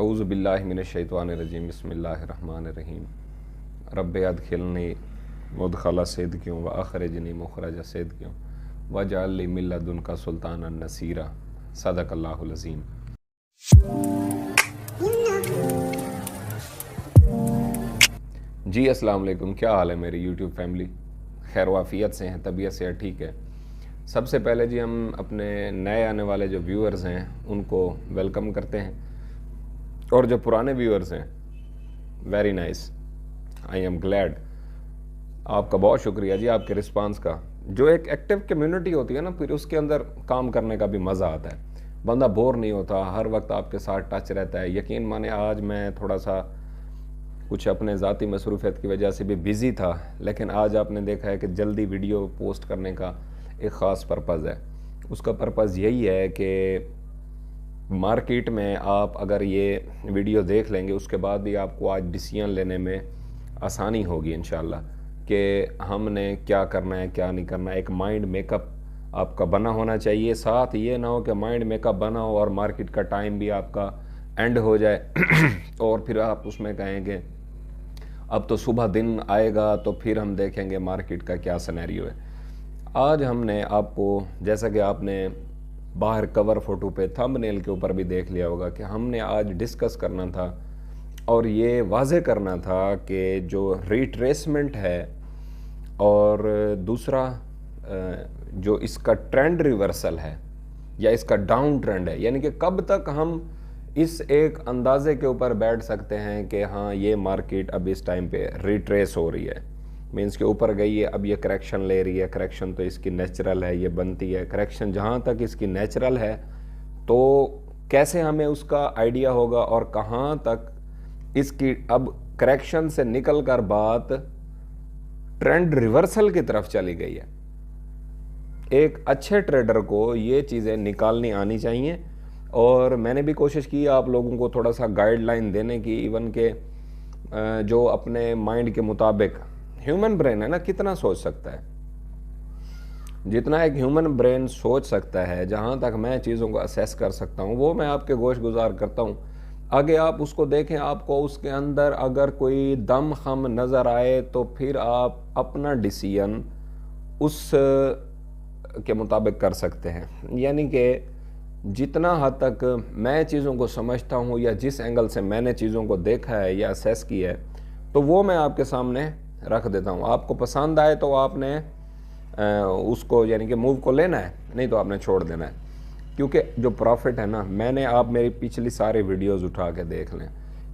औज़ु बिल्लाहि मिनश्शैतानिर्रजीम बिस्मिल्लाहिर्रहमानिर्रहीम रब्बि अदखिलनी मुदखला सिद्क़िन व अख़रिजनी मुख़रज सिद्क़िन वजअल ली मिन लदुनका सुल्तानन नसीरा सदक़ल्लाहुल अज़ीम। जी अस्सलाम वालेकुम, क्या हाल है मेरी यूट्यूब फैमिली? खैर वाफ़ियत से हैं, तबीयत से ठीक है। सबसे पहले जी हम अपने नए आने वाले जो व्यूअर्स हैं उनको वेलकम करते हैं, और जो पुराने व्यूअर्स हैं very nice, I am glad. आपका बहुत शुक्रिया जी आपके रिस्पांस का। जो एक एक्टिव कम्युनिटी होती है ना, फिर उसके अंदर काम करने का भी मज़ा आता है, बंदा बोर नहीं होता, हर वक्त आपके साथ टच रहता है। यकीन माने आज मैं थोड़ा सा कुछ अपने ज़ाती मसरूफियत की वजह से भी बिज़ी था, लेकिन आज आपने देखा है कि जल्दी वीडियो पोस्ट करने का एक ख़ास पर्पज़ है। उसका पर्पज़ यही है कि मार्केट में आप अगर ये वीडियो देख लेंगे उसके बाद भी आपको आज डिसीजन लेने में आसानी होगी इंशाल्लाह कि हमने क्या करना है क्या नहीं करना है। एक माइंड मेकअप आपका बना होना चाहिए। साथ ये ना हो कि माइंड मेकअप बना हो और मार्केट का टाइम भी आपका एंड हो जाए और फिर आप उसमें कहेंगे अब तो सुबह दिन आएगा तो फिर हम देखेंगे मार्केट का क्या सिनेरियो है। आज हमने आपको, जैसा कि आपने बाहर कवर फ़ोटो पे थंबनेल के ऊपर भी देख लिया होगा, कि हमने आज डिस्कस करना था और ये वाज़े करना था कि जो रिट्रेसमेंट है और दूसरा जो इसका ट्रेंड रिवर्सल है या इसका डाउन ट्रेंड है, यानी कि कब तक हम इस एक अंदाज़े के ऊपर बैठ सकते हैं कि हाँ ये मार्केट अब इस टाइम पे रिट्रेस हो रही है, मीन्स के ऊपर गई है, अब ये करेक्शन ले रही है। करेक्शन तो इसकी नेचुरल है, ये बनती है। करेक्शन जहाँ तक इसकी नेचुरल है तो कैसे हमें उसका आइडिया होगा और कहाँ तक इसकी अब करेक्शन से निकल कर बात ट्रेंड रिवर्सल की तरफ चली गई है। एक अच्छे ट्रेडर को ये चीज़ें निकालनी आनी चाहिए, और मैंने भी कोशिश की आप लोगों को थोड़ा सा गाइडलाइन देने की, इवन के जो अपने माइंड के मुताबिक ह्यूमन ब्रेन है ना, कितना सोच सकता है, जितना एक ह्यूमन ब्रेन सोच सकता है, जहाँ तक मैं चीज़ों को असेस कर सकता हूँ वो मैं आपके गोश गुजार करता हूँ। आगे आप उसको देखें, आपको उसके अंदर अगर कोई दम खम नज़र आए तो फिर आप अपना डिसीजन उस के मुताबिक कर सकते हैं। यानी कि जितना हद तक मैं चीज़ों को समझता हूँ या जिस एंगल से मैंने चीज़ों को देखा है या असेस किया है, तो वो मैं आपके सामने रख देता हूँ। आपको पसंद आए तो आपने उसको यानी कि मूव को लेना है, नहीं तो आपने छोड़ देना है। क्योंकि जो प्रॉफिट है ना, मैंने आप मेरी पिछली सारी वीडियोस उठा के देख लें,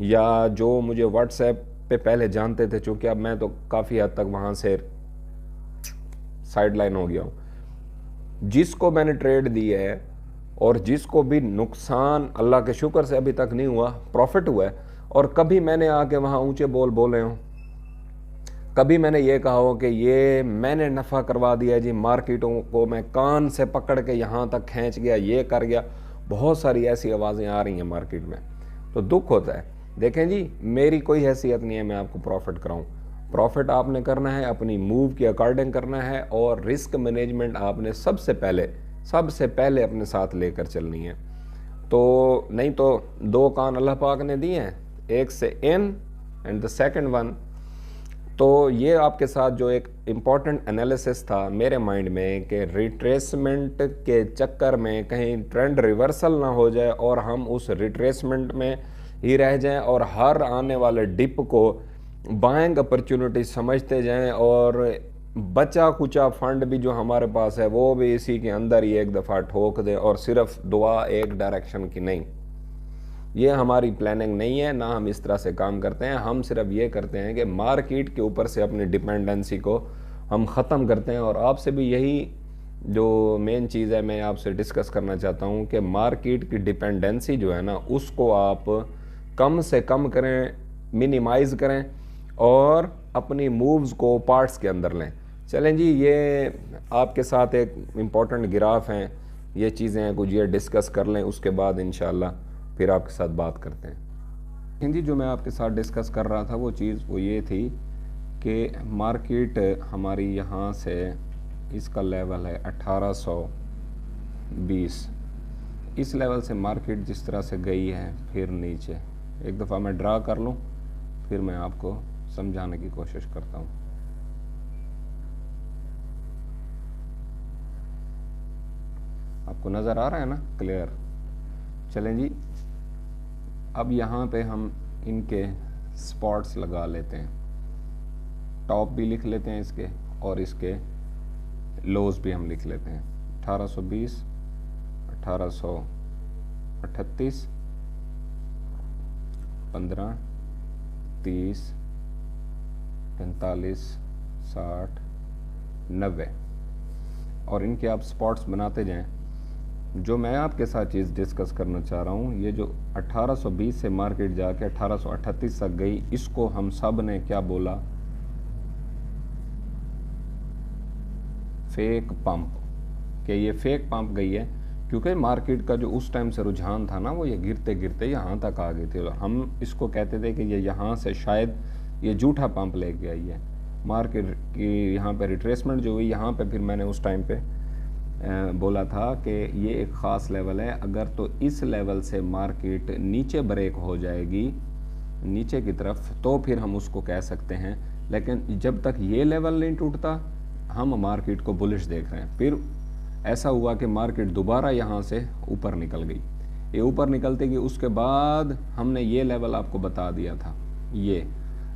या जो मुझे व्हाट्सएप पे पहले जानते थे, चूँकि अब मैं तो काफ़ी हद तक वहाँ से साइड लाइन हो गया हूँ, जिसको मैंने ट्रेड दी है और जिसको भी नुकसान अल्लाह के शुक्र से अभी तक नहीं हुआ, प्रॉफिट हुआ है। और कभी मैंने आके वहाँ ऊंचे बोल बोले हों, कभी मैंने ये कहा हो कि ये मैंने नफ़ा करवा दिया जी, मार्केटों को मैं कान से पकड़ के यहाँ तक खींच गया, ये कर गया। बहुत सारी ऐसी आवाज़ें आ रही हैं मार्केट में, तो दुख होता है। देखें जी, मेरी कोई हैसियत नहीं है मैं आपको प्रॉफिट कराऊँ। प्रॉफिट आपने करना है अपनी मूव के अकॉर्डिंग करना है, और रिस्क मैनेजमेंट आपने सबसे पहले अपने साथ लेकर चलनी है। तो नहीं तो दो कान अल्लाह पाक ने दिए हैं, एक से in and the second one. तो ये आपके साथ जो एक इम्पॉर्टेंट एनालिसिस था मेरे माइंड में कि रिट्रेसमेंट के चक्कर में कहीं ट्रेंड रिवर्सल ना हो जाए और हम उस रिट्रेसमेंट में ही रह जाएं और हर आने वाले डिप को बाइंग अपॉर्चुनिटी समझते जाएं, और बचा कुचा फंड भी जो हमारे पास है वो भी इसी के अंदर ही एक दफ़ा ठोक दे, और सिर्फ दुआ एक डायरेक्शन की नहीं। ये हमारी प्लानिंग नहीं है, ना हम इस तरह से काम करते हैं। हम सिर्फ ये करते हैं कि मार्केट के ऊपर से अपनी डिपेंडेंसी को हम ख़त्म करते हैं। और आपसे भी यही जो मेन चीज़ है मैं आपसे डिस्कस करना चाहता हूँ कि मार्केट की डिपेंडेंसी जो है ना, उसको आप कम से कम करें, मिनिमाइज़ करें, और अपनी मूव्स को पार्ट्स के अंदर लें। चलें जी, ये आपके साथ एक इम्पॉर्टेंट ग्राफ हैं, ये चीज़ें हैं कुछ, ये डिस्कस कर लें, उसके बाद इंशाल्लाह फिर आपके साथ बात करते हैं। हिंदी जो मैं आपके साथ डिस्कस कर रहा था वो चीज़ वो ये थी कि मार्केट हमारी यहाँ से, इसका लेवल है 1820, इस लेवल से मार्केट जिस तरह से गई है फिर नीचे, एक दफ़ा मैं ड्रा कर लूँ, फिर मैं आपको समझाने की कोशिश करता हूँ। आपको नज़र आ रहा है ना क्लियर? चलें जी, अब यहाँ पे हम इनके स्पॉट्स लगा लेते हैं, टॉप भी लिख लेते हैं इसके और इसके लोज भी हम लिख लेते हैं। 1820, 1838, 15, 30, 45, 60, 90 और इनके आप स्पॉट्स बनाते जाएं। जो मैं आपके साथ चीज़ डिस्कस करना चाह रहा हूँ, ये जो 1820 से मार्केट जाके 1838 तक गई, इसको हम सब ने क्या बोला? Fake pump. कि ये फेक पंप गई है क्योंकि मार्केट का जो उस टाइम से रुझान था ना, वो ये गिरते गिरते यहाँ तक आ गई थी और हम इसको कहते थे कि ये यहाँ से शायद ये झूठा पंप लेके आई है। मार्केट की यहाँ पे रिट्रेसमेंट जो हुई, यहाँ पे फिर मैंने उस टाइम पे बोला था कि ये एक ख़ास लेवल है, अगर तो इस लेवल से मार्केट नीचे ब्रेक हो जाएगी नीचे की तरफ तो फिर हम उसको कह सकते हैं, लेकिन जब तक ये लेवल नहीं टूटता हम मार्केट को बुलिश देख रहे हैं। फिर ऐसा हुआ कि मार्केट दोबारा यहाँ से ऊपर निकल गई। ये ऊपर निकलते कि उसके बाद हमने ये लेवल आपको बता दिया था, ये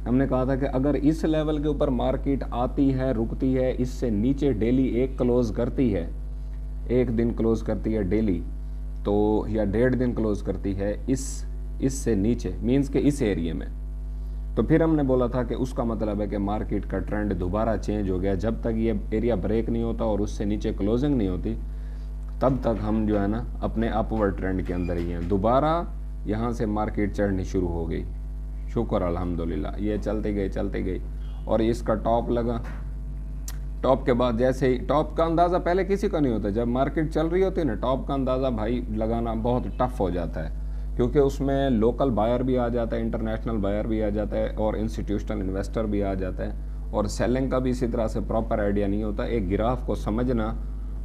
हमने कहा था कि अगर इस लेवल के ऊपर मार्केट आती है, रुकती है, इससे नीचे डेली एक क्लोज करती है, एक दिन क्लोज करती है डेली तो, या 1.5 दिन क्लोज करती है इससे नीचे, मीन्स के इस एरिया में, तो फिर हमने बोला था कि उसका मतलब है कि मार्केट का ट्रेंड दोबारा चेंज हो गया। जब तक ये एरिया ब्रेक नहीं होता और उससे नीचे क्लोजिंग नहीं होती, तब तक हम जो है ना अपने अपवर्ड ट्रेंड के अंदर ही हैं। दोबारा यहाँ से मार्केट चढ़नी शुरू हो गई, शुक्र अल्हम्दुलिल्लाह, ये चलती गई और इसका टॉप लगा। टॉप के बाद जैसे ही, टॉप का अंदाज़ा पहले किसी का नहीं होता, जब मार्केट चल रही होती है ना, टॉप का अंदाज़ा भाई लगाना बहुत टफ हो जाता है क्योंकि उसमें लोकल बायर भी आ जाता है, इंटरनेशनल बायर भी आ जाता है और इंस्टीट्यूशनल इन्वेस्टर भी आ जाता है, और सेलिंग का भी इसी तरह से प्रॉपर आइडिया नहीं होता। एक ग्राफ को समझना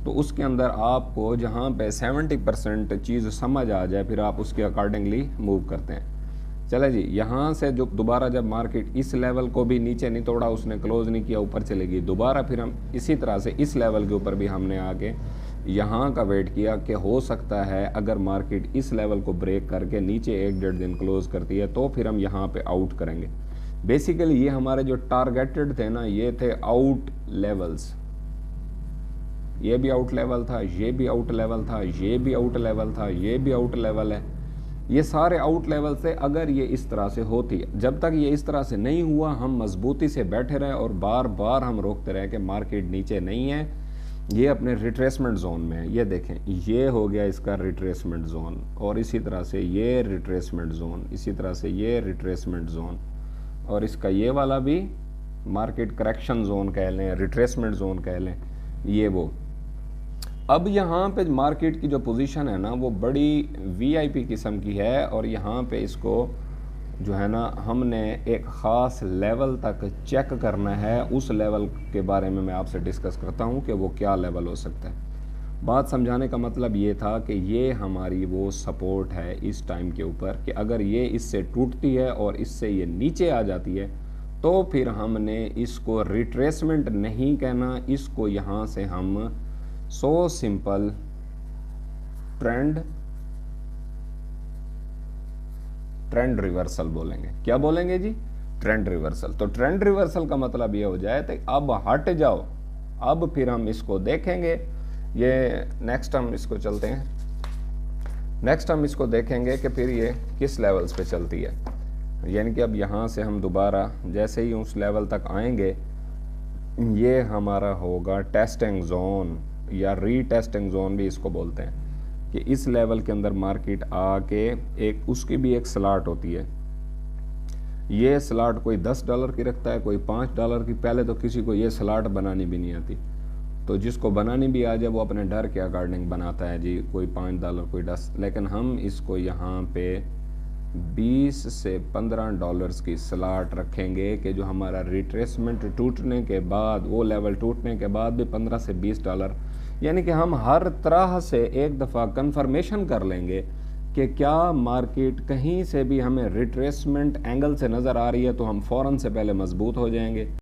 तो उसके अंदर आपको जहाँ पे 70% चीज़ समझ आ जाए, फिर आप उसके अकॉर्डिंगली मूव करते हैं। चले जी, यहाँ से जो दोबारा जब मार्केट इस लेवल को भी नीचे नहीं तोड़ा, उसने क्लोज नहीं किया, ऊपर चलेगी, दोबारा फिर हम इसी तरह से इस लेवल के ऊपर भी हमने आके यहाँ का वेट किया कि हो सकता है अगर मार्केट इस लेवल को ब्रेक करके नीचे 1-1.5 दिन क्लोज करती है तो फिर हम यहाँ पे आउट करेंगे। बेसिकली ये हमारे जो टारगेटेड थे ना, ये थे आउट लेवल्स। ये भी आउट लेवल था, ये भी आउट लेवल था, ये भी आउट लेवल था, ये भी आउट लेवल है। ये सारे आउट लेवल से अगर ये इस तरह से होती है, जब तक ये इस तरह से नहीं हुआ हम मजबूती से बैठे रहे और बार बार हम रोकते रहे कि मार्केट नीचे नहीं है, ये अपने रिट्रेसमेंट जोन में है। ये देखें, ये हो गया इसका रिट्रेसमेंट जोन, और इसी तरह से ये रिट्रेसमेंट जोन, इसी तरह से ये रिट्रेसमेंट जोन, और इसका ये वाला भी मार्केट करेक्शन जोन कह लें, रिट्रेसमेंट जोन कह लें, ये वो। अब यहाँ पे मार्केट की जो पोजीशन है ना, वो बड़ी वीआईपी किस्म की है, और यहाँ पे इसको जो है ना हमने एक ख़ास लेवल तक चेक करना है। उस लेवल के बारे में मैं आपसे डिस्कस करता हूँ कि वो क्या लेवल हो सकता है। बात समझाने का मतलब ये था कि ये हमारी वो सपोर्ट है इस टाइम के ऊपर कि अगर ये इससे टूटती है और इससे ये नीचे आ जाती है तो फिर हमने इसको रिट्रेसमेंट नहीं कहना, इसको यहाँ से हम सो सिंपल ट्रेंड रिवर्सल बोलेंगे। क्या बोलेंगे जी? Trend reversal. तो ट्रेंड रिवर्सल का मतलब ये हो जाए तो अब हट जाओ, अब फिर हम इसको देखेंगे। ये नेक्स्ट हम इसको चलते हैं, नेक्स्ट हम इसको देखेंगे कि फिर ये किस लेवल्स पे चलती है। यानी कि अब यहाँ से हम दोबारा जैसे ही उस लेवल तक आएंगे, ये हमारा होगा टेस्टिंग जोन या रीटेस्टिंग जोन भी इसको बोलते हैं, कि इस लेवल के अंदर मार्केट आके एक उसकी भी एक स्लॉट होती है। ये स्लॉट कोई $10 की रखता है, कोई $5 की। पहले तो किसी को ये स्लॉट बनानी भी नहीं आती, तो जिसको बनानी भी आ जाए वो अपने डर के अकॉर्डिंग बनाता है जी, कोई $5 कोई 10। लेकिन हम इसको यहाँ पे 20 से $15 की स्लॉट रखेंगे कि जो हमारा रिट्रेसमेंट टूटने के बाद, वो लेवल टूटने के बाद भी $15 से $20, यानी कि हम हर तरह से एक दफ़ा कंफर्मेशन कर लेंगे کہ کیا مارکیٹ کہیں سے بھی ہمیں ریٹریسمنٹ اینگل سے نظر آ رہی ہے تو ہم فوراً سے پہلے مضبوط ہو جائیں گے،